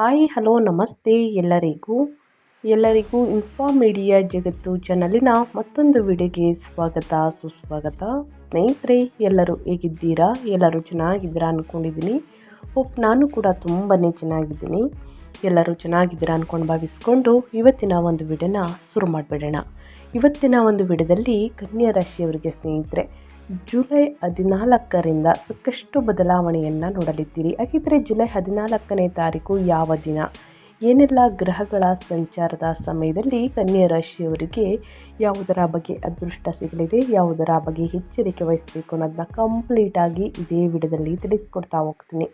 Hi hello ನಮಸ್ತೆ ಎಲ್ಲರಿಗೂ media ಜಗತ್ತು ಚಾನಲಿನ ಮತ್ತೊಂದು ವಿಡಿಯೋಗೆ ಸ್ವಾಗತ ಸುಸ್ವಾಗತ. ಸ್ನೇಹಿತರೆ, ಎಲ್ಲರೂ ಹೇಗಿದ್ದೀರಾ? ಎಲ್ಲರೂ ಚೆನ್ನಾಗಿದ್ದೀರಾ ಅಂದ್ಕೊಂಡಿದ್ದೀನಿ. ನಾನು ಕೂಡ ತುಂಬಾ ಚೆನ್ನಾಗಿದ್ದೀನಿ. ಎಲ್ಲರೂ ಚೆನ್ನಾಗಿದ್ದೀರಾ ಅಂದ್ಕೊಂಡು ಭಾವಿಸ್ಕೊಂಡು ಇವತ್ತಿನ ಒಂದು ವಿಡಿಯೋನ ಶುರು ಮಾಡಿಬಿಡೋಣ. ಇವತ್ತಿನ ಒಂದು ವಿಡಿಯೋದಲ್ಲಿ ಕನ್ಯಾ ರಾಶಿಯವರಿಗೆ ಸ್ನೇಹಿತರೆ ಜುಲೈ 14ರಿಂದ ಸಾಕಷ್ಟು ಬದಲಾವಣೆಯನ್ನು ನೋಡಲಿದ್ದೀರಿ. ಹಾಗಿದ್ದರೆ ಜುಲೈ 14ನೇ ತಾರೀಕು ಯಾವ ದಿನ, ಏನೆಲ್ಲ ಗ್ರಹಗಳ ಸಂಚಾರದ ಸಮಯದಲ್ಲಿ ಕನ್ಯಾ ರಾಶಿಯವರಿಗೆ ಯಾವುದರ ಬಗ್ಗೆ ಅದೃಷ್ಟ ಸಿಗಲಿದೆ, ಯಾವುದರ ಬಗ್ಗೆ ಎಚ್ಚರಿಕೆ ವಹಿಸಬೇಕು ಅನ್ನೋದನ್ನ ಕಂಪ್ಲೀಟಾಗಿ ಇದೇ ವಿಡಿಯೋದಲ್ಲಿ ತಿಳಿಸ್ಕೊಡ್ತಾ ಹೋಗ್ತೀನಿ.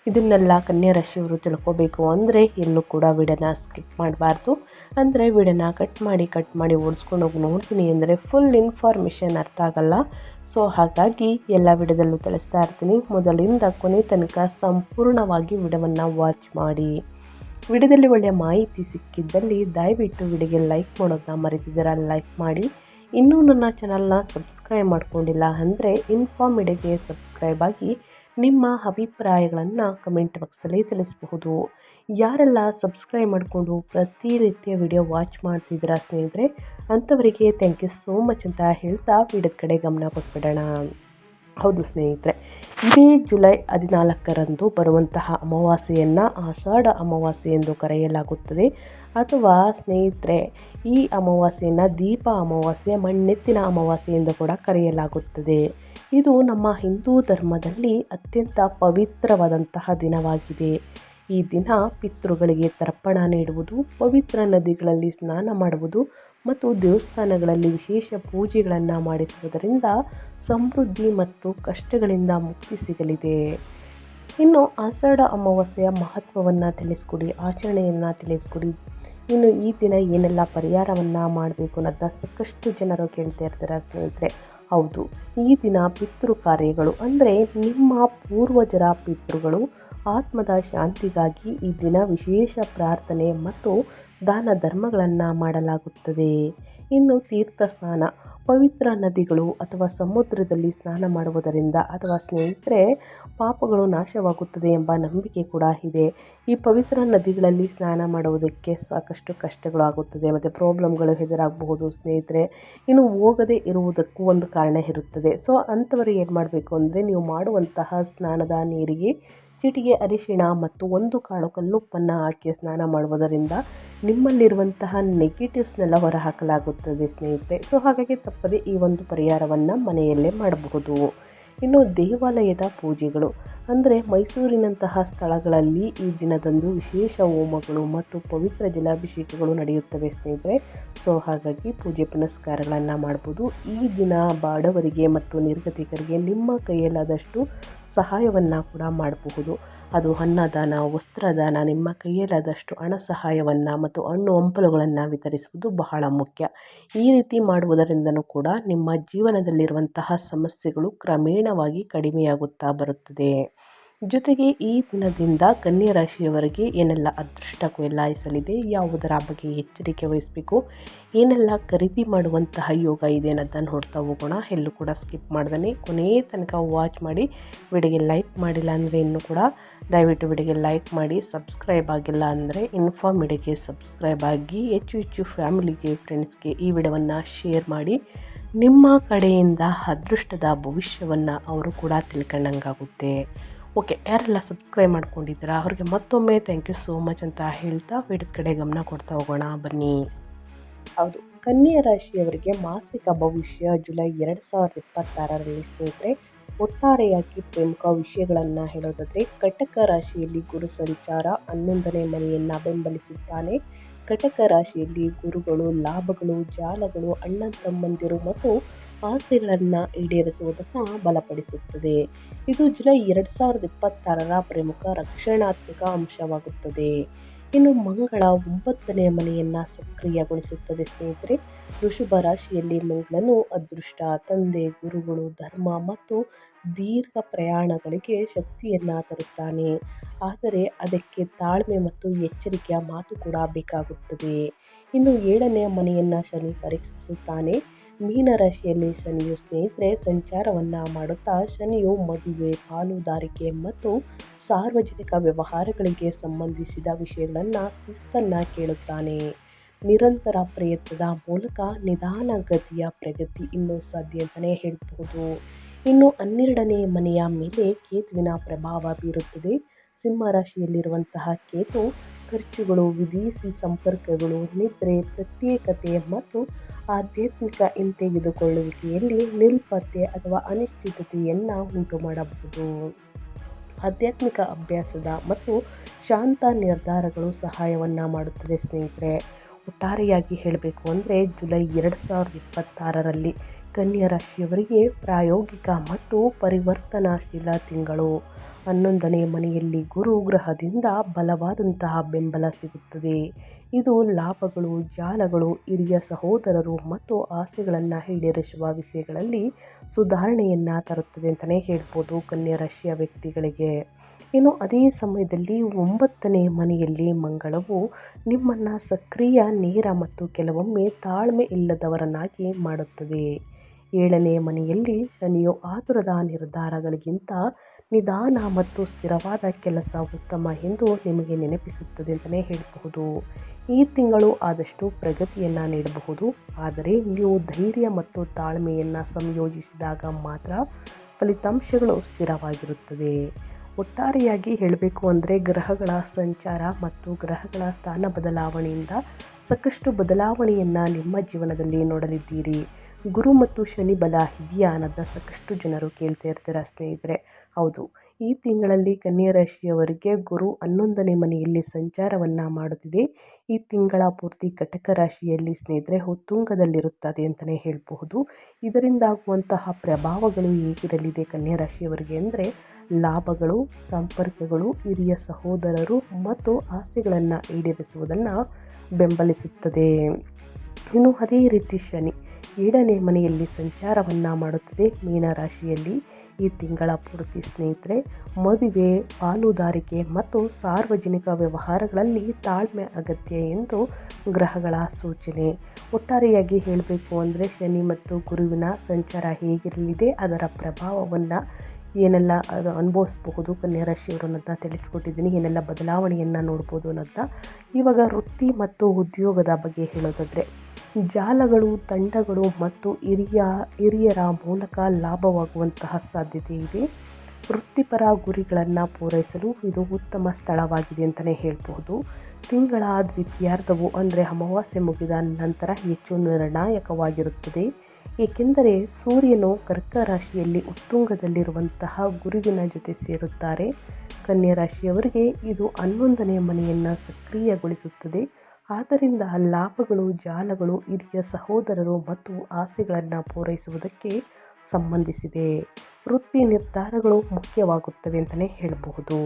ಇದನ್ನೆಲ್ಲ ಕನ್ಯಾ ರಾಶಿಯವರು ತಿಳ್ಕೊಬೇಕು ಅಂದರೆ ಎಲ್ಲೂ ಕೂಡ ವಿಡಿಯೋನ ಸ್ಕಿಪ್ ಮಾಡಬಾರ್ದು. ಅಂದರೆ ವಿಡಿಯೋನ ಕಟ್ ಮಾಡಿ ಓಡಿಸ್ಕೊಂಡು ಹೋಗಿ ನೋಡ್ತೀನಿ ಅಂದರೆ ಫುಲ್ ಇನ್ಫಾರ್ಮೇಷನ್ ಅರ್ಥ ಆಗಲ್ಲ. ಸೊ ಹಾಗಾಗಿ ಎಲ್ಲ ವಿಡಿಯೋದಲ್ಲೂ ತಿಳಿಸ್ತಾ ಇರ್ತೀನಿ. ಮೊದಲಿಂದ ಕೊನೆ ತನಕ ಸಂಪೂರ್ಣವಾಗಿ ವಿಡಿಯೋವನ್ನು ವಾಚ್ ಮಾಡಿ. ವಿಡಿಯೋದಲ್ಲಿ ಒಳ್ಳೆಯ ಮಾಹಿತಿ ಸಿಕ್ಕಿದ್ದಲ್ಲಿ ದಯವಿಟ್ಟು ವಿಡಿಯೋಗೆ ಲೈಕ್ ಮಾಡೋದನ್ನ ಮರೆತಿದ್ದೀರಾ, ಲೈಕ್ ಮಾಡಿ. ಇನ್ನೂ ನನ್ನ ಚಾನಲ್ನ ಸಬ್ಸ್ಕ್ರೈಬ್ ಮಾಡ್ಕೊಂಡಿಲ್ಲ ಅಂದರೆ ಮೀಡಿಯಾಗೆ ಸಬ್ಸ್ಕ್ರೈಬ್ ಆಗಿ ನಿಮ್ಮ ಅಭಿಪ್ರಾಯಗಳನ್ನು ಕಮೆಂಟ್ ಬಾಕ್ಸಲ್ಲಿ ತಿಳಿಸಬಹುದು. ಯಾರೆಲ್ಲ ಸಬ್ಸ್ಕ್ರೈಬ್ ಮಾಡಿಕೊಂಡು ಪ್ರತಿ ರೀತಿಯ ವಿಡಿಯೋ ವಾಚ್ ಮಾಡ್ತಿದ್ದೀರಾ ಸ್ನೇಹಿತರೆ, ಅಂಥವರಿಗೆ ಥ್ಯಾಂಕ್ ಯು ಸೋ ಮಚ್ ಅಂತ ಹೇಳ್ತಾ ವಿಡಿಯೋದ ಕಡೆ ಗಮನ ಕೊಟ್ಬಿಡೋಣ. ಹೌದು ಸ್ನೇಹಿತರೆ, ಇದೇ ಜುಲೈ 14ರಂದು ಬರುವಂತಹ ಅಮಾವಾಸ್ಯೆಯನ್ನು ಆಷಾಢ ಅಮಾವಾಸ್ಯೆ ಎಂದು ಕರೆಯಲಾಗುತ್ತದೆ. ಅಥವಾ ಸ್ನೇಹಿತರೆ, ಈ ಅಮಾವಾಸ್ಯೆಯನ್ನು ದೀಪ ಅಮಾವಾಸ್ಯೆ, ಮಣ್ಣೆತ್ತಿನ ಅಮಾವಾಸ್ಯೆ ಎಂದು ಕೂಡ ಕರೆಯಲಾಗುತ್ತದೆ. ಇದು ನಮ್ಮ ಹಿಂದೂ ಧರ್ಮದಲ್ಲಿ ಅತ್ಯಂತ ಪವಿತ್ರವಾದಂತಹ ದಿನವಾಗಿದೆ. ಈ ದಿನ ಪಿತೃಗಳಿಗೆ ತರ್ಪಣ ನೀಡುವುದು, ಪವಿತ್ರ ನದಿಗಳಲ್ಲಿ ಸ್ನಾನ ಮಾಡುವುದು ಮತ್ತು ದೇವಸ್ಥಾನಗಳಲ್ಲಿ ವಿಶೇಷ ಪೂಜೆಗಳನ್ನು ಮಾಡಿಸುವುದರಿಂದ ಸಮೃದ್ಧಿ ಮತ್ತು ಕಷ್ಟಗಳಿಂದ ಮುಕ್ತಿ ಸಿಗಲಿದೆ. ಇನ್ನು ಆಷಾಢ ಅಮಾವಾಸ್ಯೆಯ ಮಹತ್ವವನ್ನು ತಿಳಿಸ್ಕೊಡಿ, ಆಚರಣೆಯನ್ನು ತಿಳಿಸ್ಕೊಡಿ. ಇನ್ನು ಈ ದಿನ ಏನೆಲ್ಲ ಪರಿಹಾರವನ್ನು ಮಾಡಬೇಕು ಅನ್ನೋದನ್ನ ಸಾಕಷ್ಟು ಜನರು ಕೇಳ್ತಾ ಇರ್ತಾರೆ ಸ್ನೇಹಿತರೆ. ಹೌದು, ಈ ದಿನ ಪಿತೃ ಕಾರ್ಯಗಳು ಅಂದರೆ ನಿಮ್ಮ ಪೂರ್ವಜರ ಪಿತೃಗಳು ಆತ್ಮದ ಶಾಂತಿಗಾಗಿ ಈ ದಿನ ವಿಶೇಷ ಪ್ರಾರ್ಥನೆ ಮತ್ತು ದಾನ ಧರ್ಮಗಳನ್ನು ಮಾಡಲಾಗುತ್ತದೆ. ಇನ್ನು ತೀರ್ಥ ಸ್ನಾನ, ಪವಿತ್ರ ನದಿಗಳು ಅಥವಾ ಸಮುದ್ರದಲ್ಲಿ ಸ್ನಾನ ಮಾಡುವುದರಿಂದ ಅಥವಾ ಸ್ನೇಹಿತರೆ ಪಾಪಗಳು ನಾಶವಾಗುತ್ತದೆ ಎಂಬ ನಂಬಿಕೆ ಕೂಡ ಇದೆ. ಈ ಪವಿತ್ರ ನದಿಗಳಲ್ಲಿ ಸ್ನಾನ ಮಾಡುವುದಕ್ಕೆ ಸಾಕಷ್ಟು ಕಷ್ಟಗಳು ಆಗುತ್ತದೆ ಮತ್ತು ಪ್ರಾಬ್ಲಮ್ಗಳು ಎದುರಾಗಬಹುದು ಸ್ನೇಹಿತರೆ. ಇನ್ನು ಹೋಗದೇ ಇರುವುದಕ್ಕೂ ಒಂದು ಕಾರಣ ಇರುತ್ತದೆ. ಸೊ ಅಂಥವರು ಏನು ಮಾಡಬೇಕು ಅಂದರೆ, ನೀವು ಮಾಡುವಂತಹ ಸ್ನಾನದ ನೀರಿಗೆ ಚಿಟಿಗೆ ಅರಿಶಿಣ ಮತ್ತು 1 ಕಾಳು ಕಲ್ಲುಪ್ಪನ್ನು ಹಾಕಿ ಸ್ನಾನ ಮಾಡುವುದರಿಂದ ನಿಮ್ಮಲ್ಲಿರುವಂತಹ ನೆಗೆಟಿವ್ಸ್ನೆಲ್ಲ ಹೊರಹಾಕಲಾಗುತ್ತದೆ ಸ್ನೇಹಿತರೆ. ಸೊ ಹಾಗಾಗಿ ತಪ್ಪದೆ ಈ ಒಂದು ಪರಿಹಾರವನ್ನು ಮನೆಯಲ್ಲೇ ಮಾಡಬಹುದು. ಇನ್ನು ದೇವಾಲಯದ ಪೂಜೆಗಳು ಅಂದರೆ ಮೈಸೂರಿನಂತಹ ಸ್ಥಳಗಳಲ್ಲಿ ಈ ದಿನದಂದು ವಿಶೇಷ ಹೋಮಗಳು ಮತ್ತು ಪವಿತ್ರ ಜಲಾಭಿಷೇಕಗಳು ನಡೆಯುತ್ತವೆ ಸ್ನೇಹಿತರೆ. ಸೊ ಹಾಗಾಗಿ ಪೂಜೆ ಪುನಸ್ಕಾರಗಳನ್ನು ಮಾಡ್ಬೋದು. ಈ ದಿನ ಬಡವರಿಗೆ ಮತ್ತು ನಿರ್ಗತಿಕರಿಗೆ ನಿಮ್ಮ ಕೈಯಲ್ಲಾದಷ್ಟು ಸಹಾಯವನ್ನು ಕೂಡ ಮಾಡಬಹುದು. ಅದು ಅನ್ನದಾನ, ವಸ್ತ್ರದಾನ, ನಿಮ್ಮ ಕೈಯಲ್ಲಾದಷ್ಟು ಹಣ ಸಹಾಯವನ್ನು ಮತ್ತು ಹಣ್ಣು ಹಂಪಲುಗಳನ್ನು ವಿತರಿಸುವುದು ಬಹಳ ಮುಖ್ಯ. ಈ ರೀತಿ ಮಾಡುವುದರಿಂದನೂ ಕೂಡ ನಿಮ್ಮ ಜೀವನದಲ್ಲಿರುವಂತಹ ಸಮಸ್ಯೆಗಳು ಕ್ರಮೇಣವಾಗಿ ಕಡಿಮೆಯಾಗುತ್ತಾ ಬರುತ್ತದೆ. ಜೊತೆಗೆ ಈ ದಿನದಿಂದ ಕನ್ಯಾ ರಾಶಿಯವರಿಗೆ ಏನೆಲ್ಲ ಅದೃಷ್ಟಕ್ಕೂ ಲಾಯಿಸಲಿದೆ, ಯಾವುದರ ಬಗ್ಗೆ ಎಚ್ಚರಿಕೆ ವಹಿಸಬೇಕು, ಏನೆಲ್ಲ ಖರೀದಿ ಮಾಡುವಂತಹ ಯೋಗ ಇದೆ ಅನ್ನೋದನ್ನು ನೋಡ್ತಾ ಹೋಗೋಣ. ಎಲ್ಲೂ ಕೂಡ ಸ್ಕಿಪ್ ಮಾಡ್ದೇ ಕೊನೆಯ ತನಕ ವಾಚ್ ಮಾಡಿ. ವಿಡಿಯೋಗೆ ಲೈಕ್ ಮಾಡಿಲ್ಲ ಅಂದರೆ ಇನ್ನೂ ಕೂಡ ದಯವಿಟ್ಟು ವಿಡಿಯೋಗೆ ಲೈಕ್ ಮಾಡಿ. ಸಬ್ಸ್ಕ್ರೈಬ್ ಆಗಿಲ್ಲ ಅಂದರೆ ಮೀಡಿಯಾಗೆ ಸಬ್ಸ್ಕ್ರೈಬ್ ಆಗಿ ಹೆಚ್ಚು ಫ್ಯಾಮಿಲಿಗೆ, ಫ್ರೆಂಡ್ಸ್ಗೆ ಈ ವಿಡಿಯೋವನ್ನು ಶೇರ್ ಮಾಡಿ. ನಿಮ್ಮ ಕಡೆಯಿಂದ ಅದೃಷ್ಟದ ಭವಿಷ್ಯವನ್ನು ಅವರು ಕೂಡ ತಿಳ್ಕೊಂಡಂಗಾಗುತ್ತೆ. ಓಕೆ, ಯಾರೆಲ್ಲ ಸಬ್ಸ್ಕ್ರೈಬ್ ಮಾಡ್ಕೊಂಡಿದ್ದೀರಾ ಅವ್ರಿಗೆ ಮತ್ತೊಮ್ಮೆ ಥ್ಯಾಂಕ್ ಯು ಸೋ ಮಚ್ ಅಂತ ಹೇಳ್ತಾ ವಿಡಿಯೋದ ಕಡೆ ಗಮನ ಕೊಡ್ತಾ ಹೋಗೋಣ ಬನ್ನಿ. ಹೌದು, ಕನ್ಯಾ ರಾಶಿಯವರಿಗೆ ಮಾಸಿಕ ಭವಿಷ್ಯ ಜುಲೈ 2026ರಲ್ಲಿ ಸ್ನೇಹಿತರೆ ಒಟ್ಟಾರೆಯಾಗಿ ಪ್ರಮುಖ ವಿಷಯಗಳನ್ನು ಹೇಳೋದಾದರೆ, ಕಟಕ ರಾಶಿಯಲ್ಲಿ ಗುರು ಸಂಚಾರ 11ನೇ ಮನೆಯನ್ನು ಬೆಂಬಲಿಸುತ್ತಾನೆ. ಕಟಕ ರಾಶಿಯಲ್ಲಿ ಗುರುಗಳು ಲಾಭಗಳು, ಜಾಲಗಳು, ಅಣ್ಣ ತಮ್ಮಂದಿರು ಮತ್ತು ಆಸೆಗಳನ್ನು ಈಡೇರಿಸುವುದನ್ನು ಬಲಪಡಿಸುತ್ತದೆ. ಇದು ಜುಲೈ 2026ರ ಪ್ರಮುಖ ರಕ್ಷಣಾತ್ಮಕ ಅಂಶವಾಗುತ್ತದೆ. ಇನ್ನು ಮಂಗಳ 9ನೇ ಮನೆಯನ್ನು ಸಕ್ರಿಯಗೊಳಿಸುತ್ತದೆ ಸ್ನೇಹಿತರೆ. ವೃಷಭ ರಾಶಿಯಲ್ಲಿ ಮಂಗಳನು ಅದೃಷ್ಟ, ತಂದೆ, ಗುರುಗಳು, ಧರ್ಮ ಮತ್ತು ದೀರ್ಘ ಪ್ರಯಾಣಗಳಿಗೆ ಶಕ್ತಿಯನ್ನು ತರುತ್ತಾನೆ. ಆದರೆ ಅದಕ್ಕೆ ತಾಳ್ಮೆ ಮತ್ತು ಎಚ್ಚರಿಕೆಯ ಮಾತು ಕೂಡ ಬೇಕಾಗುತ್ತದೆ. ಇನ್ನು 7ನೇ ಮನೆಯನ್ನು ಶನಿ ಪರೀಕ್ಷಿಸುತ್ತಾನೆ. ಮೀನರಾಶಿಯಲ್ಲಿ ಶನಿಯು ಸ್ನೇಹಿತರೆ ಸಂಚಾರವನ್ನು ಮಾಡುತ್ತಾ ಶನಿಯು ಮದುವೆ, ಪಾಲುದಾರಿಕೆ ಮತ್ತು ಸಾರ್ವಜನಿಕ ವ್ಯವಹಾರಗಳಿಗೆ ಸಂಬಂಧಿಸಿದ ವಿಷಯಗಳನ್ನು ಶಿಸ್ತನ್ನು ಕೇಳುತ್ತಾನೆ. ನಿರಂತರ ಪ್ರಯತ್ನದ ಮೂಲಕ ನಿಧಾನಗತಿಯ ಪ್ರಗತಿ ಇನ್ನೂ ಸಾಧ್ಯ ಅಂತಲೇ ಹೇಳಬಹುದು. ಇನ್ನು 12ನೇ ಮನೆಯ ಮೇಲೆ ಕೇತುವಿನ ಪ್ರಭಾವ ಬೀರುತ್ತದೆ. ಸಿಂಹ ರಾಶಿಯಲ್ಲಿರುವಂತಹ ಕೇತು ಖರ್ಚುಗಳು, ವಿದೇಶಿ ಸಂಪರ್ಕಗಳು, ನಿದ್ರೆ, ಪ್ರತ್ಯೇಕತೆ ಮತ್ತು ಆಧ್ಯಾತ್ಮಿಕ ಹಿಂತೆಗೆದುಕೊಳ್ಳುವಿಕೆಯಲ್ಲಿ ನಿರ್ಲಿಪ್ತತೆ ಅಥವಾ ಅನಿಶ್ಚಿತತೆಯನ್ನು ಉಂಟು ಮಾಡಬಹುದು. ಆಧ್ಯಾತ್ಮಿಕ ಅಭ್ಯಾಸದ ಮತ್ತು ಶಾಂತ ನಿರ್ಧಾರಗಳು ಸಹಾಯವನ್ನು ಮಾಡುತ್ತದೆ ಸ್ನೇಹಿತರೆ. ಒಟ್ಟಾರೆಯಾಗಿ ಹೇಳಬೇಕು ಅಂದರೆ ಜುಲೈ 2026ರಲ್ಲಿ ಕನ್ಯಾ ರಾಶಿಯವರಿಗೆ ಪ್ರಾಯೋಗಿಕ ಮತ್ತು ಪರಿವರ್ತನಾಶೀಲ ತಿಂಗಳು. 11ನೇ ಮನೆಯಲ್ಲಿ ಗುರು ಗ್ರಹದಿಂದ ಬಲವಾದಂತಹ ಬೆಂಬಲ ಸಿಗುತ್ತದೆ. ಇದು ಲಾಭಗಳು, ಜಾಲಗಳು, ಹಿರಿಯ ಸಹೋದರರು ಮತ್ತು ಆಸೆಗಳನ್ನು ಈಡೇರಿಸುವ ವಿಷಯಗಳಲ್ಲಿ ಸುಧಾರಣೆಯನ್ನು ತರುತ್ತದೆ ಅಂತಲೇ ಹೇಳ್ಬೋದು ಕನ್ಯಾ ರಾಶಿಯ ವ್ಯಕ್ತಿಗಳಿಗೆ. ಇನ್ನು ಅದೇ ಸಮಯದಲ್ಲಿ 9ನೇ ಮನೆಯಲ್ಲಿ ಮಂಗಳವು ನಿಮ್ಮನ್ನು ಸಕ್ರಿಯ, ನೇರ ಮತ್ತು ಕೆಲವೊಮ್ಮೆ ತಾಳ್ಮೆ ಇಲ್ಲದವರನ್ನಾಗಿ ಮಾಡುತ್ತದೆ. 7ನೇ ಮನೆಯಲ್ಲಿ ಶನಿಯು ಆತುರದ ನಿರ್ಧಾರಗಳಿಗಿಂತ ನಿಧಾನ ಮತ್ತು ಸ್ಥಿರವಾದ ಕೆಲಸ ಉತ್ತಮ ಎಂದು ನಿಮಗೆ ನೆನಪಿಸುತ್ತದೆ ಅಂತಲೇ ಹೇಳಬಹುದು. ಈ ತಿಂಗಳು ಆದಷ್ಟು ಪ್ರಗತಿಯನ್ನು ನೀಡಬಹುದು, ಆದರೆ ನೀವು ಧೈರ್ಯ ಮತ್ತು ತಾಳ್ಮೆಯನ್ನು ಸಂಯೋಜಿಸಿದಾಗ ಮಾತ್ರ ಫಲಿತಾಂಶಗಳು ಸ್ಥಿರವಾಗಿರುತ್ತದೆ. ಒಟ್ಟಾರೆಯಾಗಿ ಹೇಳಬೇಕು ಅಂದರೆ ಗ್ರಹಗಳ ಸಂಚಾರ ಮತ್ತು ಗ್ರಹಗಳ ಸ್ಥಾನ ಬದಲಾವಣೆಯಿಂದ ಸಾಕಷ್ಟು ಬದಲಾವಣೆಯನ್ನು ನಿಮ್ಮ ಜೀವನದಲ್ಲಿ ನೋಡಲಿದ್ದೀರಿ. ಗುರು ಮತ್ತು ಶನಿ ಬಲ ಇದೆಯಾ ಅನ್ನೋದನ್ನ ಸಾಕಷ್ಟು ಜನರು ಕೇಳ್ತಾ ಇರ್ತಾರೆ ಸ್ನೇಹಿತರೆ. ಹೌದು, ಈ ತಿಂಗಳಲ್ಲಿ ಕನ್ಯಾ ರಾಶಿಯವರಿಗೆ ಗುರು 11ನೇ ಮನೆಯಲ್ಲಿ ಸಂಚಾರವನ್ನು ಮಾಡುತ್ತಿದೆ. ಈ ತಿಂಗಳ ಪೂರ್ತಿ ಕಟಕ ರಾಶಿಯಲ್ಲಿ ಸ್ನೇಹಿತರೆ ಉತ್ತುಂಗದಲ್ಲಿರುತ್ತದೆ ಅಂತಲೇ ಹೇಳಬಹುದು. ಇದರಿಂದಾಗುವಂತಹ ಪ್ರಭಾವಗಳು ಹೇಗಿರಲಿದೆ ಕನ್ಯಾ ರಾಶಿಯವರಿಗೆ ಅಂದರೆ ಲಾಭಗಳು, ಸಂಪರ್ಕಗಳು, ಹಿರಿಯ ಸಹೋದರರು ಮತ್ತು ಆಸೆಗಳನ್ನು ಈಡೇರಿಸುವುದನ್ನು ಬೆಂಬಲಿಸುತ್ತದೆ. ಇನ್ನು ಅದೇ ರೀತಿ ಶನಿ 7ನೇ ಮನೆಯಲ್ಲಿ ಸಂಚಾರವನ್ನು ಮಾಡುತ್ತದೆ ಮೀನರಾಶಿಯಲ್ಲಿ. ಈ ತಿಂಗಳ ಪೂರ್ತಿ ಸ್ನೇಹಿತರೆ ಮದುವೆ, ಪಾಲುದಾರಿಕೆ ಮತ್ತು ಸಾರ್ವಜನಿಕ ವ್ಯವಹಾರಗಳಲ್ಲಿ ತಾಳ್ಮೆ ಅಗತ್ಯ ಎಂದು ಗ್ರಹಗಳ ಸೂಚನೆ. ಒಟ್ಟಾರೆಯಾಗಿ ಹೇಳಬೇಕು ಅಂದರೆ ಶನಿ ಮತ್ತು ಗುರುವಿನ ಸಂಚಾರ ಹೇಗಿರಲಿದೆ, ಅದರ ಪ್ರಭಾವವನ್ನು ಏನೆಲ್ಲ ಅನುಭವಿಸಬಹುದು ಕನ್ಯಾ ರಾಶಿಯವರು ಅನ್ನೋದನ್ನ ತಿಳಿಸ್ಕೊಟ್ಟಿದ್ದೀನಿ. ಏನೆಲ್ಲ ಬದಲಾವಣೆಯನ್ನು ನೋಡ್ಬೋದು ಅನ್ನೋದನ್ನ. ಇವಾಗ ವೃತ್ತಿ ಮತ್ತು ಉದ್ಯೋಗದ ಬಗ್ಗೆ ಹೇಳೋದಾದರೆ ಜಾಲಗಳು, ತಂಡಗಳು ಮತ್ತು ಹಿರಿಯರ ಮೂಲಕ ಲಾಭವಾಗುವಂತಹ ಸಾಧ್ಯತೆ ಇದೆ. ವೃತ್ತಿಪರ ಗುರಿಗಳನ್ನು ಪೂರೈಸಲು ಇದು ಉತ್ತಮ ಸ್ಥಳವಾಗಿದೆ ಅಂತಲೇ ಹೇಳಬಹುದು. ತಿಂಗಳ ದ್ವಿತೀಯಾರ್ಧವು ಅಂದರೆ ಅಮಾವಾಸ್ಯೆ ಮುಗಿದ ನಂತರ ಹೆಚ್ಚು ನಿರ್ಣಾಯಕವಾಗಿರುತ್ತದೆ, ಏಕೆಂದರೆ ಸೂರ್ಯನು ಕರ್ಕ ರಾಶಿಯಲ್ಲಿ ಉತ್ತುಂಗದಲ್ಲಿರುವಂತಹ ಗುರುವಿನ ಜೊತೆ ಸೇರುತ್ತಾರೆ. ಕನ್ಯಾ ರಾಶಿಯವರಿಗೆ ಇದು 11ನೇ ಮನೆಯನ್ನು ಸಕ್ರಿಯಗೊಳಿಸುತ್ತದೆ. ಆದ್ದರಿಂದ ಲಾಭಗಳು, ಜಾಲಗಳು, ಹಿರಿಯ ಸಹೋದರರು ಮತ್ತು ಆಸೆಗಳನ್ನು ಪೂರೈಸುವುದಕ್ಕೆ ಸಂಬಂಧಿಸಿದೆ. ವೃತ್ತಿ ನಿರ್ಧಾರಗಳು ಮುಖ್ಯವಾಗುತ್ತವೆ ಅಂತಲೇ ಹೇಳಬಹುದು.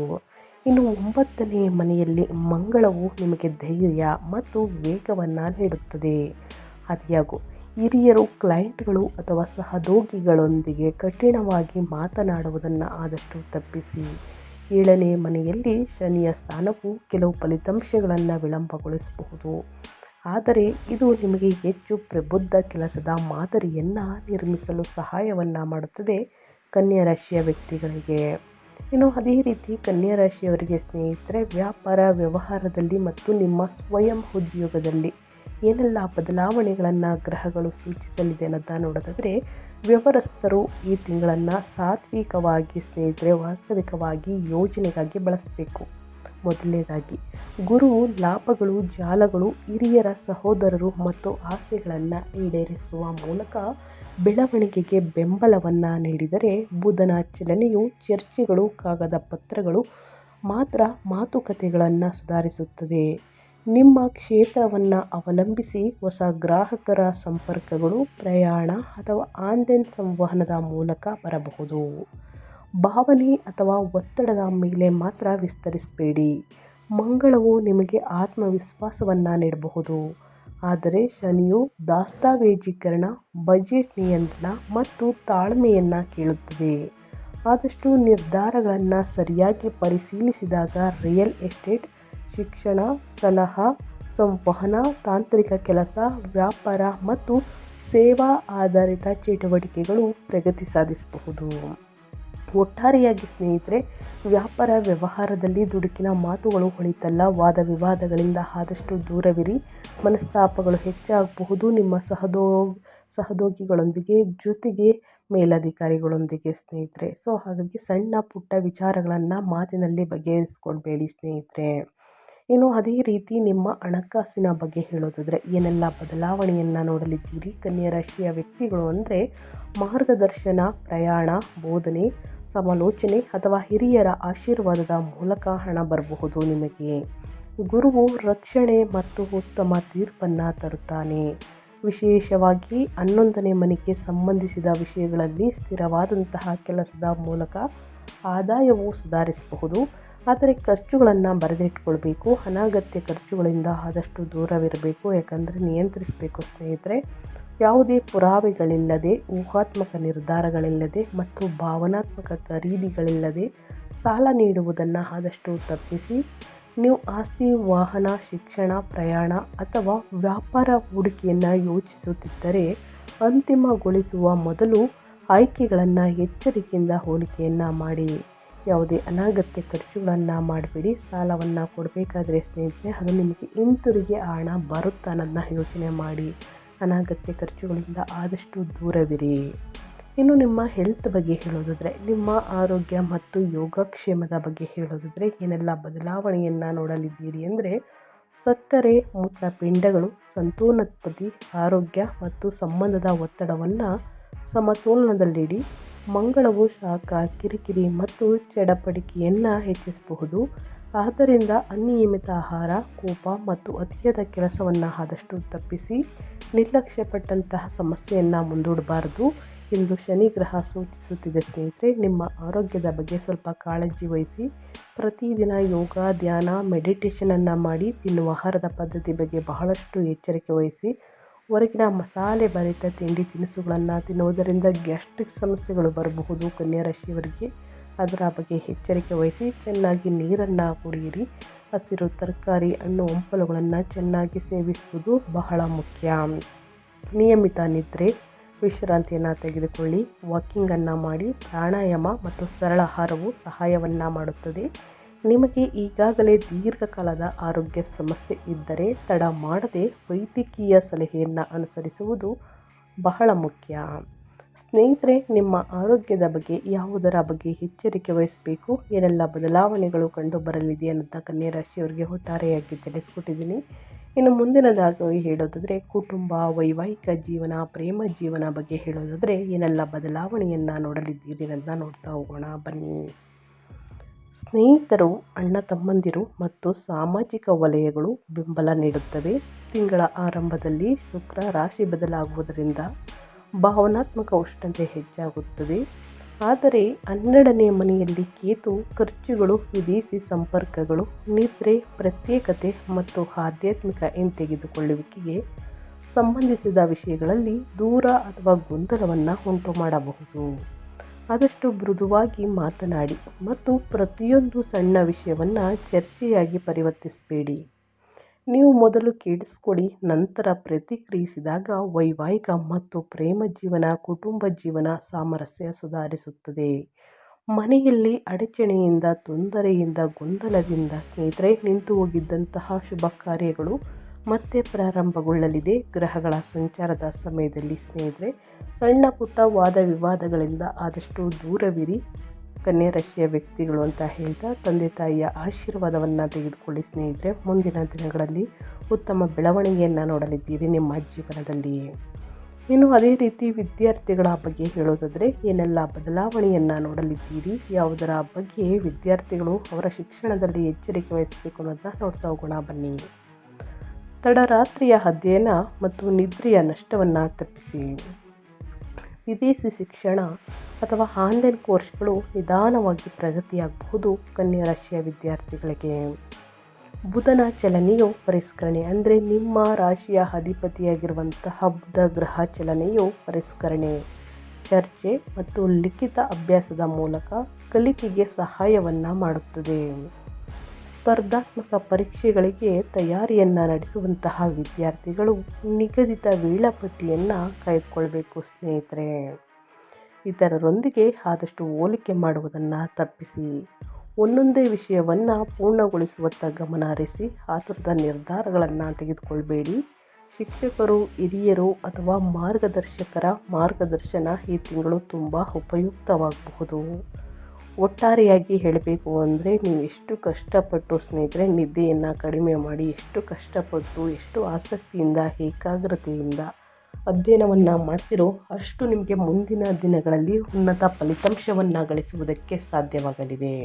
ಇನ್ನು 9ನೇ ಮನೆಯಲ್ಲಿ ಮಂಗಳವು ನಿಮಗೆ ಧೈರ್ಯ ಮತ್ತು ವೇಗವನ್ನು ನೀಡುತ್ತದೆ. ಆದಾಗ್ಯೂ ಹಿರಿಯರು, ಕ್ಲೈಂಟ್ಗಳು ಅಥವಾ ಸಹೋದ್ಯೋಗಿಗಳೊಂದಿಗೆ ಕಠಿಣವಾಗಿ ಮಾತನಾಡುವುದನ್ನು ಆದಷ್ಟು ತಪ್ಪಿಸಿ. 7ನೇ ಮನೆಯಲ್ಲಿ ಶನಿಯ ಸ್ಥಾನವು ಕೆಲವು ಫಲಿತಾಂಶಗಳನ್ನು ವಿಳಂಬಗೊಳಿಸಬಹುದು, ಆದರೆ ಇದು ನಿಮಗೆ ಹೆಚ್ಚು ಪ್ರಬುದ್ಧ ಕೆಲಸದ ಮಾದರಿಯನ್ನು ನಿರ್ಮಿಸಲು ಸಹಾಯವನ್ನು ಮಾಡುತ್ತದೆ ಕನ್ಯಾ ರಾಶಿಯ ವ್ಯಕ್ತಿಗಳಿಗೆ. ಇನ್ನು ಅದೇ ರೀತಿ ಕನ್ಯಾ ರಾಶಿಯವರಿಗೆ ಸ್ನೇಹಿತರೆ ವ್ಯಾಪಾರ, ವ್ಯವಹಾರದಲ್ಲಿ ಮತ್ತು ನಿಮ್ಮ ಸ್ವಯಂ ಉದ್ಯೋಗದಲ್ಲಿ ಏನೆಲ್ಲ ಬದಲಾವಣೆಗಳನ್ನು ಗ್ರಹಗಳು ಸೂಚಿಸಲಿದೆ ಅನ್ನೋದನ್ನ ನೋಡೋದಾದರೆ ವ್ಯವಸ್ಥರು ಈ ತಿಂಗಳನ್ನು ಸಾತ್ವಿಕವಾಗಿ ಸ್ನೇಹಿತರೆ ವಾಸ್ತವಿಕವಾಗಿ ಯೋಜನೆಗಾಗಿ ಬಳಸಬೇಕು. ಮೊದಲನೇದಾಗಿ ಗುರು ಲಾಭಗಳು, ಜಾಲಗಳು, ಹಿರಿಯರ ಸಹೋದರರು ಮತ್ತು ಆಸೆಗಳನ್ನು ಈಡೇರಿಸುವ ಮೂಲಕ ಬೆಳವಣಿಗೆಗೆ ಬೆಂಬಲವನ್ನು ನೀಡಿದರೆ, ಬುಧನ ಚಲನೆಯು ಚರ್ಚೆಗಳು, ಕಾಗದ ಪತ್ರಗಳು ಮಾತ್ರ ಮಾತುಕತೆಗಳನ್ನು ಸುಧಾರಿಸುತ್ತದೆ. ನಿಮ್ಮ ಕ್ಷೇತ್ರವನ್ನು ಅವಲಂಬಿಸಿ ಹೊಸ ಗ್ರಾಹಕರ ಸಂಪರ್ಕಗಳು ಪ್ರಯಾಣ ಅಥವಾ ಆನ್ಲೈನ್ ಸಂವಹನದ ಮೂಲಕ ಬರಬಹುದು. ಭಾವನೆ ಅಥವಾ ಒತ್ತಡದ ಮೇಲೆ ಮಾತ್ರ ವಿಸ್ತರಿಸಬೇಡಿ. ಮಂಗಳವು ನಿಮಗೆ ಆತ್ಮವಿಶ್ವಾಸವನ್ನು ನೀಡಬಹುದು, ಆದರೆ ಶನಿಯು ದಸ್ತಾವೇಜೀಕರಣ, ಬಜೆಟ್ ನಿಯಂತ್ರಣ ಮತ್ತು ತಾಳ್ಮೆಯನ್ನು ಕೇಳುತ್ತದೆ. ಆದಷ್ಟು ನಿರ್ಧಾರಗಳನ್ನು ಸರಿಯಾಗಿ ಪರಿಶೀಲಿಸಿದಾಗ ರಿಯಲ್ ಎಸ್ಟೇಟ್, ಶಿಕ್ಷಣ, ಸಲಹಾ, ಸಂವಹನ, ತಾಂತ್ರಿಕ ಕೆಲಸ, ವ್ಯಾಪಾರ ಮತ್ತು ಸೇವಾ ಆಧಾರಿತ ಚಟುವಟಿಕೆಗಳು ಪ್ರಗತಿ ಸಾಧಿಸಬಹುದು. ಒಟ್ಟಾರೆಯಾಗಿ ಸ್ನೇಹಿತರೆ, ವ್ಯಾಪಾರ ವ್ಯವಹಾರದಲ್ಲಿ ದುಡುಕಿನ ಮಾತುಗಳು ಹೊಳಿತಲ್ಲ. ವಾದ ವಿವಾದಗಳಿಂದ ಆದಷ್ಟು ದೂರವಿರಿ. ಮನಸ್ತಾಪಗಳು ಹೆಚ್ಚಾಗಬಹುದು ನಿಮ್ಮ ಸಹೋದ್ಯೋಗಿಗಳೊಂದಿಗೆ, ಜೊತೆಗೆ ಮೇಲಧಿಕಾರಿಗಳೊಂದಿಗೆ ಸ್ನೇಹಿತರೆ. ಹಾಗಾಗಿ ಸಣ್ಣ ಪುಟ್ಟ ವಿಚಾರಗಳನ್ನು ಮಾತಿನಲ್ಲಿ ಬಗೆಹರಿಸ್ಕೊಳ್ಬೇಡಿ ಸ್ನೇಹಿತರೆ. ಇನ್ನು ಅದೇ ರೀತಿ ನಿಮ್ಮ ಹಣಕಾಸಿನ ಬಗ್ಗೆ ಹೇಳೋದಾದರೆ ಏನೆಲ್ಲ ಬದಲಾವಣೆಯನ್ನು ನೋಡಲಿದ್ದೀರಿ ಕನ್ಯಾ ರಾಶಿಯ ವ್ಯಕ್ತಿಗಳು ಅಂದರೆ, ಮಾರ್ಗದರ್ಶನ, ಪ್ರಯಾಣ, ಬೋಧನೆ, ಸಮಾಲೋಚನೆ ಅಥವಾ ಹಿರಿಯರ ಆಶೀರ್ವಾದದ ಮೂಲಕ ಹಣ ಬರಬಹುದು ನಿಮಗೆ. ಗುರುವು ರಕ್ಷಣೆ ಮತ್ತು ಉತ್ತಮ ತೀರ್ಪನ್ನು ತರುತ್ತಾನೆ. ವಿಶೇಷವಾಗಿ 11ನೇ ಮನೆಗೆ ಸಂಬಂಧಿಸಿದ ವಿಷಯಗಳಲ್ಲಿ ಸ್ಥಿರವಾದಂತಹ ಕೆಲಸದ ಮೂಲಕ ಆದಾಯವು ಸುಧಾರಿಸಬಹುದು. ಆದರೆ ಖರ್ಚುಗಳನ್ನು ಬರೆದಿಟ್ಕೊಳ್ಬೇಕು. ಅನಗತ್ಯ ಖರ್ಚುಗಳಿಂದ ಆದಷ್ಟು ದೂರವಿರಬೇಕು, ಯಾಕಂದರೆ ನಿಯಂತ್ರಿಸಬೇಕು ಸ್ನೇಹಿತರೆ. ಯಾವುದೇ ಪುರಾವೆಗಳಿಲ್ಲದೆ, ಊಹಾತ್ಮಕ ನಿರ್ಧಾರಗಳಿಲ್ಲದೆ ಮತ್ತು ಭಾವನಾತ್ಮಕ ಖರೀದಿಗಳಿಲ್ಲದೆ ಸಾಲ ನೀಡುವುದನ್ನು ಆದಷ್ಟು ತಪ್ಪಿಸಿ. ನೀವು ಆಸ್ತಿ, ವಾಹನ, ಶಿಕ್ಷಣ, ಪ್ರಯಾಣ ಅಥವಾ ವ್ಯಾಪಾರ ಹೂಡಿಕೆಯನ್ನು ಯೋಚಿಸುತ್ತಿದ್ದರೆ ಅಂತಿಮಗೊಳಿಸುವ ಮೊದಲು ಆಯ್ಕೆಗಳನ್ನು ಎಚ್ಚರಿಕೆಯಿಂದ ಹೋಲಿಕೆಯನ್ನು ಮಾಡಿ. ಯಾವುದೇ ಅನಗತ್ಯ ಖರ್ಚುಗಳನ್ನು ಮಾಡಬೇಡಿ. ಸಾಲವನ್ನು ಕೊಡಬೇಕಾದ್ರೆ ಸ್ನೇಹಿತರೆ, ಅದು ನಿಮಗೆ ಹಿಂತಿರುಗಿ ಹಣ ಬರುತ್ತಾ ಅನ್ನೋದನ್ನ ಯೋಚನೆ ಮಾಡಿ. ಅನಗತ್ಯ ಖರ್ಚುಗಳಿಂದ ಆದಷ್ಟು ದೂರವಿರಿ. ಇನ್ನು ನಿಮ್ಮ ಹೆಲ್ತ್ ಬಗ್ಗೆ ಹೇಳೋದಾದರೆ, ನಿಮ್ಮ ಆರೋಗ್ಯ ಮತ್ತು ಯೋಗಕ್ಷೇಮದ ಬಗ್ಗೆ ಹೇಳೋದಾದರೆ ಏನೆಲ್ಲ ಬದಲಾವಣೆಯನ್ನು ನೋಡಲಿದ್ದೀರಿ ಅಂದರೆ, ಸಕ್ಕರೆ, ಮೂತ್ರಪಿಂಡಗಳು, ಸಂತಾನೋತ್ಪತ್ತಿ, ಆರೋಗ್ಯ ಮತ್ತು ಸಂಬಂಧದ ಒತ್ತಡವನ್ನು ಸಮತೋಲನದಲ್ಲಿಡಿ. ಮಂಗಳವು ಶಾಖ, ಕಿರಿಕಿರಿ ಮತ್ತು ಚಡಪಡಿಕೆಯನ್ನು ಹೆಚ್ಚಿಸಬಹುದು. ಆದ್ದರಿಂದ ಅನಿಯಮಿತ ಆಹಾರ, ಕೋಪ ಮತ್ತು ಅತಿಯಾದ ಕೆಲಸವನ್ನು ಆದಷ್ಟು ತಪ್ಪಿಸಿ. ನಿರ್ಲಕ್ಷ್ಯಪಟ್ಟಂತಹ ಸಮಸ್ಯೆಯನ್ನು ಮುಂದೂಡಬಾರದು ಎಂದು ಶನಿ ಗ್ರಹ ಸೂಚಿಸುತ್ತಿದೆ ಸ್ನೇಹಿತರೆ. ನಿಮ್ಮ ಆರೋಗ್ಯದ ಬಗ್ಗೆ ಸ್ವಲ್ಪ ಕಾಳಜಿ ವಹಿಸಿ. ಪ್ರತಿದಿನ ಯೋಗ, ಧ್ಯಾನ, ಮೆಡಿಟೇಷನನ್ನು ಮಾಡಿ. ತಿನ್ನುವ ಆಹಾರದ ಪದ್ಧತಿ ಬಗ್ಗೆ ಬಹಳಷ್ಟು ಎಚ್ಚರಿಕೆ ವಹಿಸಿ. ಹೊರಗಿನ ಮಸಾಲೆ ಭರಿತ ತಿಂಡಿ ತಿನಿಸುಗಳನ್ನು ತಿನ್ನುವುದರಿಂದ ಗ್ಯಾಸ್ಟ್ರಿಕ್ ಸಮಸ್ಯೆಗಳು ಬರಬಹುದು ಕನ್ಯಾ ರಾಶಿಯವರಿಗೆ. ಅದರ ಬಗ್ಗೆ ಎಚ್ಚರಿಕೆ ವಹಿಸಿ. ಚೆನ್ನಾಗಿ ನೀರನ್ನು ಕುಡಿಯಿರಿ. ಹಸಿರು ತರಕಾರಿ, ಹಣ್ಣು ಹಂಪಲುಗಳನ್ನು ಚೆನ್ನಾಗಿ ಸೇವಿಸುವುದು ಬಹಳ ಮುಖ್ಯ. ನಿಯಮಿತ ನಿದ್ರೆ, ವಿಶ್ರಾಂತಿಯನ್ನು ತೆಗೆದುಕೊಳ್ಳಿ. ವಾಕಿಂಗನ್ನು ಮಾಡಿ. ಪ್ರಾಣಾಯಾಮ ಮತ್ತು ಸರಳ ಆಹಾರವು ಸಹಾಯವನ್ನು ಮಾಡುತ್ತದೆ. ನಿಮಗೆ ಈಗಾಗಲೇ ದೀರ್ಘಕಾಲದ ಆರೋಗ್ಯ ಸಮಸ್ಯೆ ಇದ್ದರೆ ತಡ ಮಾಡದೆ ವೈದ್ಯಕೀಯ ಸಲಹೆಯನ್ನು ಅನುಸರಿಸುವುದು ಬಹಳ ಮುಖ್ಯ. ಸ್ನೇಹಿತರೆ, ನಿಮ್ಮ ಆರೋಗ್ಯದ ಬಗ್ಗೆ ಯಾವುದರ ಬಗ್ಗೆ ಎಚ್ಚರಿಕೆ ವಹಿಸಬೇಕು, ಏನೆಲ್ಲ ಬದಲಾವಣೆಗಳು ಕಂಡು ಬರಲಿದೆ ಅನ್ನೋದನ್ನ ಕನ್ಯಾ ರಾಶಿಯವರಿಗೆ ಒಟ್ಟಾರೆಯಾಗಿ ತಿಳಿಸ್ಕೊಟ್ಟಿದ್ದೀನಿ. ಇನ್ನು ಮುಂದಿನದಾಗಿ ಹೇಳೋದಾದರೆ, ಕುಟುಂಬ, ವೈವಾಹಿಕ ಜೀವನ, ಪ್ರೇಮ ಜೀವನ ಬಗ್ಗೆ ಹೇಳೋದಾದರೆ ಏನೆಲ್ಲ ಬದಲಾವಣೆಯನ್ನು ನೋಡಲಿದ್ದೀರಿ ಅನ್ನೋದನ್ನ ನೋಡ್ತಾ ಹೋಗೋಣ ಬನ್ನಿ. ಸ್ನೇಹಿತರು, ಅಣ್ಣ ತಮ್ಮಂದಿರು ಮತ್ತು ಸಾಮಾಜಿಕ ವಲಯಗಳು ಬೆಂಬಲ ನೀಡುತ್ತವೆ. ತಿಂಗಳ ಆರಂಭದಲ್ಲಿ ಶುಕ್ರ ರಾಶಿ ಬದಲಾಗುವುದರಿಂದ ಭಾವನಾತ್ಮಕ ಉಷ್ಣತೆ ಹೆಚ್ಚಾಗುತ್ತದೆ. ಆದರೆ 12ನೇ ಮನೆಯಲ್ಲಿ ಕೇತು ಖರ್ಚುಗಳು, ವಿದೇಶಿ ಸಂಪರ್ಕಗಳು, ನಿದ್ರೆ, ಪ್ರತ್ಯೇಕತೆ ಮತ್ತು ಆಧ್ಯಾತ್ಮಿಕ ಹಿಂತೆಗೆದುಕೊಳ್ಳುವಿಕೆಗೆ ಸಂಬಂಧಿಸಿದ ವಿಷಯಗಳಲ್ಲಿ ದೂರ ಅಥವಾ ಗೊಂದಲವನ್ನು ಉಂಟು ಮಾಡಬಹುದು. ಆದಷ್ಟು ಮೃದುವಾಗಿ ಮಾತನಾಡಿ ಮತ್ತು ಪ್ರತಿಯೊಂದು ಸಣ್ಣ ವಿಷಯವನ್ನು ಚರ್ಚೆಯಾಗಿ ಪರಿವರ್ತಿಸಬೇಡಿ. ನೀವು ಮೊದಲು ಕೇಳಿಸ್ಕೊಳ್ಳಿ, ನಂತರ ಪ್ರತಿಕ್ರಿಯಿಸಿದಾಗ ವೈವಾಹಿಕ ಮತ್ತು ಪ್ರೇಮ ಜೀವನ, ಕುಟುಂಬ ಜೀವನ ಸಾಮರಸ್ಯ ಸುಧಾರಿಸುತ್ತದೆ. ಮನೆಯಲ್ಲಿ ಅಡಚಣೆಯಿಂದ, ತೊಂದರೆಯಿಂದ, ಗೊಂದಲದಿಂದ ಸ್ನೇಹಿತರೆ ನಿಂತು ಹೋಗಿದ್ದಂತಹ ಶುಭ ಕಾರ್ಯಗಳು ಮತ್ತೆ ಪ್ರಾರಂಭಗೊಳ್ಳಲಿದೆ. ಗ್ರಹಗಳ ಸಂಚಾರದ ಸಮಯದಲ್ಲಿ ಸ್ನೇಹಿತರೆ ಸಣ್ಣ ಪುಟ್ಟ ವಾದ ವಿವಾದಗಳಿಂದ ಆದಷ್ಟು ದೂರವಿರಿ ಕನ್ಯಾ ರಾಶಿಯ ವ್ಯಕ್ತಿಗಳು ಅಂತ ಹೇಳ್ತಾ, ತಂದೆ ತಾಯಿಯ ಆಶೀರ್ವಾದವನ್ನು ತೆಗೆದುಕೊಳ್ಳಿ ಸ್ನೇಹಿತರೆ. ಮುಂದಿನ ದಿನಗಳಲ್ಲಿ ಉತ್ತಮ ಬೆಳವಣಿಗೆಯನ್ನು ನೋಡಲಿದ್ದೀರಿ ನಿಮ್ಮ ಜೀವನದಲ್ಲಿ. ಇನ್ನು ಅದೇ ರೀತಿ ವಿದ್ಯಾರ್ಥಿಗಳ ಬಗ್ಗೆ ಹೇಳೋದಾದರೆ ಏನೆಲ್ಲ ಬದಲಾವಣೆಯನ್ನು ನೋಡಲಿದ್ದೀರಿ, ಯಾವುದರ ಬಗ್ಗೆ ವಿದ್ಯಾರ್ಥಿಗಳು ಅವರ ಶಿಕ್ಷಣದಲ್ಲಿ ಎಚ್ಚರಿಕೆ ವಹಿಸಬೇಕು ಅನ್ನೋದನ್ನ ನೋಡ್ತಾ ಹೋಗೋಣ ಬನ್ನಿ. ತಡರಾತ್ರಿಯ ಅಧ್ಯಯನ ಮತ್ತು ನಿದ್ರೆಯ ನಷ್ಟವನ್ನು ತಪ್ಪಿಸಿ. ವಿದೇಶಿ ಶಿಕ್ಷಣ ಅಥವಾ ಆನ್ಲೈನ್ ಕೋರ್ಸ್ಗಳು ನಿಧಾನವಾಗಿ ಪ್ರಗತಿಯಾಗಬಹುದು ಕನ್ಯಾ ರಾಶಿಯ ವಿದ್ಯಾರ್ಥಿಗಳಿಗೆ. ಬುಧನ ಚಲನೆಯು ಪರಿಷ್ಕರಣೆ, ಅಂದರೆ ನಿಮ್ಮ ರಾಶಿಯ ಅಧಿಪತಿಯಾಗಿರುವಂತಹ ಬುಧ ಗ್ರಹ ಚಲನೆಯು ಪರಿಷ್ಕರಣೆ, ಚರ್ಚೆ ಮತ್ತು ಲಿಖಿತ ಅಭ್ಯಾಸದ ಮೂಲಕ ಕಲಿಕೆಗೆ ಸಹಾಯವನ್ನು ಮಾಡುತ್ತದೆ. ಸ್ಪರ್ಧಾತ್ಮಕ ಪರೀಕ್ಷೆಗಳಿಗೆ ತಯಾರಿಯನ್ನು ನಡೆಸುವಂತಹ ವಿದ್ಯಾರ್ಥಿಗಳು ನಿಗದಿತ ವೇಳಾಪಟ್ಟಿಯನ್ನು ಕಾಯ್ದುಕೊಳ್ಬೇಕು ಸ್ನೇಹಿತರೆ. ಇತರರೊಂದಿಗೆ ಆದಷ್ಟು ಹೋಲಿಕೆ ಮಾಡುವುದನ್ನು ತಪ್ಪಿಸಿ ಒಂದೊಂದೇ ವಿಷಯವನ್ನು ಪೂರ್ಣಗೊಳಿಸುವತ್ತ ಗಮನ ಹರಿಸಿ ಆತುರದ ನಿರ್ಧಾರಗಳನ್ನು ತೆಗೆದುಕೊಳ್ಬೇಡಿ. ಶಿಕ್ಷಕರು, ಹಿರಿಯರು ಅಥವಾ ಮಾರ್ಗದರ್ಶಕರ ಮಾರ್ಗದರ್ಶನ ಈ ತಿಂಗಳು ತುಂಬ ಉಪಯುಕ್ತವಾಗಬಹುದು. ಒಟ್ಟಾರೆಯಾಗಿ ಹೇಳಬೇಕು ಅಂದರೆ ನೀವು ಎಷ್ಟು ಕಷ್ಟಪಟ್ಟು ಸ್ನೇಹಿತರೆ ನಿದ್ದೆಯನ್ನು ಕಡಿಮೆ ಮಾಡಿ, ಎಷ್ಟು ಕಷ್ಟಪಟ್ಟು, ಎಷ್ಟು ಆಸಕ್ತಿಯಿಂದ, ಏಕಾಗ್ರತೆಯಿಂದ ಅಧ್ಯಯನವನ್ನು ಮಾಡ್ತಿರೋ ಅಷ್ಟು ನಿಮಗೆ ಮುಂದಿನ ದಿನಗಳಲ್ಲಿ ಉನ್ನತ ಫಲಿತಾಂಶವನ್ನು ಗಳಿಸುವುದಕ್ಕೆ ಸಾಧ್ಯವಾಗಲಿದೆ.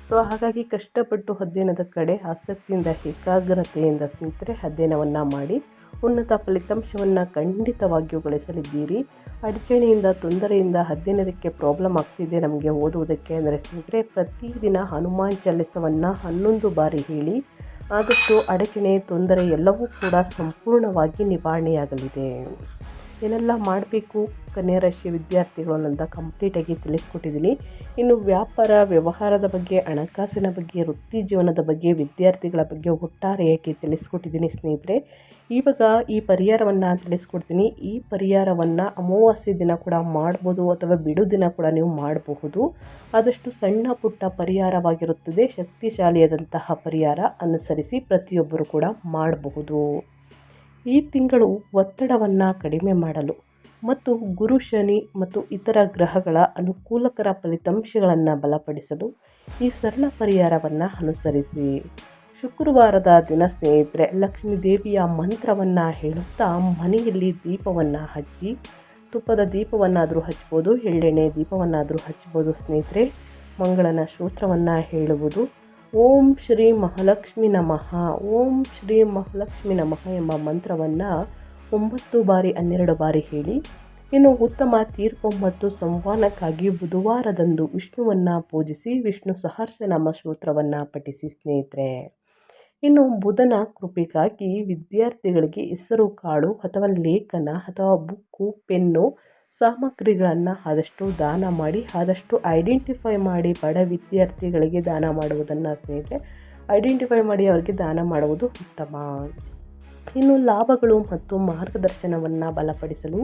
ಸೊ ಹಾಗಾಗಿ ಕಷ್ಟಪಟ್ಟು ಅಧ್ಯಯನದ ಕಡೆ ಆಸಕ್ತಿಯಿಂದ, ಏಕಾಗ್ರತೆಯಿಂದ ಸ್ನೇಹಿತರೆ ಅಧ್ಯಯನವನ್ನು ಮಾಡಿ ಉನ್ನತ ಫಲಿತಾಂಶವನ್ನು ಖಂಡಿತವಾಗಿಯೂ ಗಳಿಸಲಿದ್ದೀರಿ. ಅಡಚಣೆಯಿಂದ, ತೊಂದರೆಯಿಂದ ಅಧ್ಯಯನಕ್ಕೆ ಪ್ರಾಬ್ಲಮ್ ಆಗ್ತಿದೆ ನಮಗೆ ಓದುವುದಕ್ಕೆ ಅಂದರೆ ಸ್ನೇಹಿತರೆ ಪ್ರತಿದಿನ ಹನುಮಾನ್ ಚಾಲಿಸವನ್ನು 11 ಬಾರಿ ಹೇಳಿ. ಆದಷ್ಟು ಅಡಚಣೆ, ತೊಂದರೆ ಎಲ್ಲವೂ ಕೂಡ ಸಂಪೂರ್ಣವಾಗಿ ನಿವಾರಣೆಯಾಗಲಿದೆ. ಏನೆಲ್ಲ ಮಾಡಬೇಕು ಕನ್ಯಾ ರಾಶಿಯ ವಿದ್ಯಾರ್ಥಿಗಳು ಅನ್ನೋದನ್ನ ಕಂಪ್ಲೀಟಾಗಿ ತಿಳಿಸ್ಕೊಟ್ಟಿದ್ದೀನಿ. ಇನ್ನು ವ್ಯಾಪಾರ, ವ್ಯವಹಾರದ ಬಗ್ಗೆ, ಹಣಕಾಸಿನ ಬಗ್ಗೆ, ವೃತ್ತಿ ಜೀವನದ ಬಗ್ಗೆ, ವಿದ್ಯಾರ್ಥಿಗಳ ಬಗ್ಗೆ ಒಟ್ಟಾರೆಯಾಗಿ ತಿಳಿಸ್ಕೊಟ್ಟಿದ್ದೀನಿ ಸ್ನೇಹಿತರೆ. ಇವಾಗ ಈ ಪರಿಹಾರವನ್ನು ತಿಳಿಸ್ಕೊಡ್ತೀನಿ. ಈ ಪರಿಹಾರವನ್ನು ಅಮಾವಾಸ್ಯೆ ದಿನ ಕೂಡ ಮಾಡ್ಬೋದು ಅಥವಾ ಬಿಡು ದಿನ ಕೂಡ ನೀವು ಮಾಡಬಹುದು. ಆದಷ್ಟು ಸಣ್ಣ ಪುಟ್ಟ ಪರಿಹಾರವಾಗಿರುತ್ತದೆ. ಶಕ್ತಿಶಾಲಿಯಾದಂತಹ ಪರಿಹಾರ ಅನುಸರಿಸಿ ಪ್ರತಿಯೊಬ್ಬರು ಕೂಡ ಮಾಡಬಹುದು. ಈ ತಿಂಗಳು ಒತ್ತಡವನ್ನು ಕಡಿಮೆ ಮಾಡಲು ಮತ್ತು ಗುರು, ಶನಿ ಮತ್ತು ಇತರ ಗ್ರಹಗಳ ಅನುಕೂಲಕರ ಫಲಿತಾಂಶಗಳನ್ನು ಬಲಪಡಿಸಲು ಈ ಸರಳ ಪರಿಹಾರವನ್ನು ಅನುಸರಿಸಿ. ಶುಕ್ರವಾರದ ದಿನ ಸ್ನೇಹಿತರೆ ಲಕ್ಷ್ಮೀ ದೇವಿಯ ಮಂತ್ರವನ್ನು ಹೇಳುತ್ತಾ ಮನೆಯಲ್ಲಿ ದೀಪವನ್ನು ಹಚ್ಚಿ, ತುಪ್ಪದ ದೀಪವನ್ನಾದರೂ ಹಚ್ಬೋದು, ಎಳ್ಳೆಣ್ಣೆ ದೀಪವನ್ನಾದರೂ ಹಚ್ಬೋದು ಸ್ನೇಹಿತರೆ. ಮಂಗಳನ ಸ್ತೋತ್ರವನ್ನು ಹೇಳುವುದು. ಓಂ ಶ್ರೀ ಮಹಾಲಕ್ಷ್ಮಿ ನಮಃ, ಓಂ ಶ್ರೀ ಮಹಾಲಕ್ಷ್ಮಿ ನಮಃ ಎಂಬ ಮಂತ್ರವನ್ನು 9 ಬಾರಿ 12 ಬಾರಿ ಹೇಳಿ. ಇನ್ನು ಉತ್ತಮ ತೀರ್ಪು ಮತ್ತು ಸಂವಹನಕ್ಕಾಗಿ ಬುಧವಾರದಂದು ವಿಷ್ಣುವನ್ನು ಪೂಜಿಸಿ ವಿಷ್ಣು ಸಹಸ್ರನಾಮ ಸ್ತೋತ್ರವನ್ನು ಪಠಿಸಿ ಸ್ನೇಹಿತರೆ. ಇನ್ನು ಬುಧನ ಕೃಪೆಗಾಗಿ ವಿದ್ಯಾರ್ಥಿಗಳಿಗೆ ಹೆಸರು ಕಾಳು ಅಥವಾ ಲೇಖನ ಅಥವಾ ಬುಕ್ಕು, ಪೆನ್ನು ಸಾಮಗ್ರಿಗಳನ್ನು ಆದಷ್ಟು ದಾನ ಮಾಡಿ. ಆದಷ್ಟು ಐಡೆಂಟಿಫೈ ಮಾಡಿ ಬಡ ವಿದ್ಯಾರ್ಥಿಗಳಿಗೆ ದಾನ ಮಾಡುವುದನ್ನು ಸ್ನೇಹಿತರೆ ಐಡೆಂಟಿಫೈ ಮಾಡಿ ಅವರಿಗೆ ದಾನ ಮಾಡುವುದು ಉತ್ತಮ. ಇನ್ನು ಲಾಭಗಳು ಮತ್ತು ಮಾರ್ಗದರ್ಶನವನ್ನು ಬಲಪಡಿಸಲು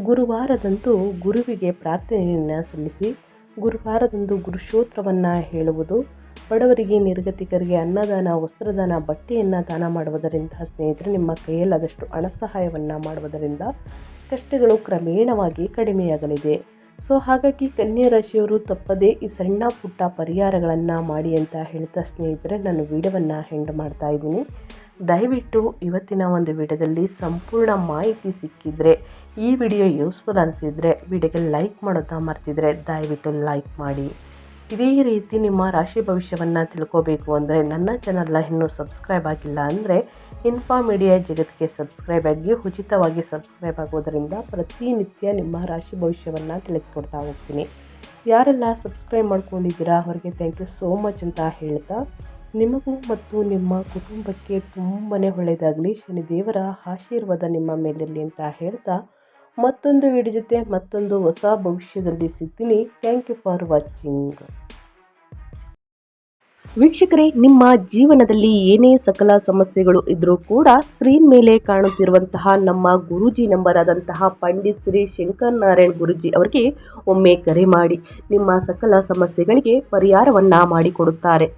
ಗುರುವಾರದಂದು ಗುರುವಿಗೆ ಪ್ರಾರ್ಥನೆಯನ್ನು ಸಲ್ಲಿಸಿ. ಗುರುವಾರದಂದು ಗುರುಸ್ತೋತ್ರವನ್ನು ಹೇಳುವುದು. ಬಡವರಿಗೆ, ನಿರ್ಗತಿಕರಿಗೆ ಅನ್ನದಾನ, ವಸ್ತ್ರದಾನ, ಬಟ್ಟೆಯನ್ನು ದಾನ ಮಾಡುವುದರಿಂದ ಸ್ನೇಹಿತರೆ ನಿಮ್ಮ ಕೈಯಲ್ಲಾದಷ್ಟು ಹಣ ಸಹಾಯವನ್ನು ಮಾಡುವುದರಿಂದ ಕಷ್ಟಗಳು ಕ್ರಮೇಣವಾಗಿ ಕಡಿಮೆಯಾಗಲಿದೆ. ಸೊ ಹಾಗಾಗಿ ಕನ್ಯಾ ರಾಶಿಯವರು ತಪ್ಪದೇ ಈ ಸಣ್ಣ ಪುಟ್ಟ ಪರಿಹಾರಗಳನ್ನು ಮಾಡಿ ಅಂತ ಹೇಳ್ತಾ ಸ್ನೇಹಿತರೆ ನಾನು ವಿಡಿಯೋವನ್ನು ಎಂಡ್ ಮಾಡ್ತಾ ಇದ್ದೀನಿ. ದಯವಿಟ್ಟು ಇವತ್ತಿನ ಒಂದು ವಿಡಿಯೋದಲ್ಲಿ ಸಂಪೂರ್ಣ ಮಾಹಿತಿ ಸಿಕ್ಕಿದರೆ, ಈ ವಿಡಿಯೋ ಯೂಸ್ಫುಲ್ ಅನಿಸಿದರೆ ವಿಡಿಯೋಗೆ ಲೈಕ್ ಮಾಡೋದನ್ನ ಮರ್ತಿದ್ರೆ ದಯವಿಟ್ಟು ಲೈಕ್ ಮಾಡಿ. ಇದೇ ರೀತಿ ನಿಮ್ಮ ರಾಶಿ ಭವಿಷ್ಯವನ್ನು ತಿಳ್ಕೋಬೇಕು ಅಂದರೆ ನನ್ನ ಚಾನಲ್ನ ಇನ್ನೂ ಸಬ್ಸ್ಕ್ರೈಬ್ ಆಗಿಲ್ಲ ಅಂದರೆ ಇನ್ಫಾ ಮೀಡಿಯಾ ಜಗತ್ತಿಗೆ ಸಬ್ಸ್ಕ್ರೈಬ್ ಆಗಿ, ಉಚಿತವಾಗಿ ಸಬ್ಸ್ಕ್ರೈಬ್ ಆಗೋದರಿಂದ ಪ್ರತಿನಿತ್ಯ ನಿಮ್ಮ ರಾಶಿ ಭವಿಷ್ಯವನ್ನು ತಿಳಿಸ್ಕೊಡ್ತಾ ಹೋಗ್ತೀನಿ. ಯಾರೆಲ್ಲ ಸಬ್ಸ್ಕ್ರೈಬ್ ಮಾಡ್ಕೊಂಡಿದ್ದೀರಾ ಅವರಿಗೆ ಥ್ಯಾಂಕ್ ಯು ಸೋ ಮಚ್ ಅಂತ ಹೇಳ್ತಾ, ನಿಮಗೂ ಮತ್ತು ನಿಮ್ಮ ಕುಟುಂಬಕ್ಕೆ ತುಂಬಾ ಒಳ್ಳೆಯದಾಗಲಿ, ಶನಿದೇವರ ಆಶೀರ್ವಾದ ನಿಮ್ಮ ಮೇಲಿರಲಿ ಅಂತ ಹೇಳ್ತಾ ಮತ್ತೊಂದು ವಿಡಿಯೋ ಜೊತೆ ಮತ್ತೊಂದು ಹೊಸ ಭವಿಷ್ಯದಲ್ಲಿ ಸಿಗ್ತೀನಿ. Thank you for watching. ವೀಕ್ಷಕರೇ, ನಿಮ್ಮ ಜೀವನದಲ್ಲಿ ಏನೇ ಸಕಲ ಸಮಸ್ಯೆಗಳು ಇದ್ದರೂ ಕೂಡ ಸ್ಕ್ರೀನ್ ಮೇಲೆ ಕಾಣುತ್ತಿರುವಂತಹ ನಮ್ಮ ಗುರೂಜಿ ನಂಬರ್ ಆದಂತಹ ಪಂಡಿತ್ ಶ್ರೀ ಶಂಕರ್ ನಾರಾಯಣ್ ಗುರೂಜಿ ಅವರಿಗೆ ಒಮ್ಮೆ ಕರೆ ಮಾಡಿ ನಿಮ್ಮ ಸಕಲ ಸಮಸ್ಯೆಗಳಿಗೆ ಪರಿಹಾರವನ್ನು ಮಾಡಿಕೊಡುತ್ತಾರೆ.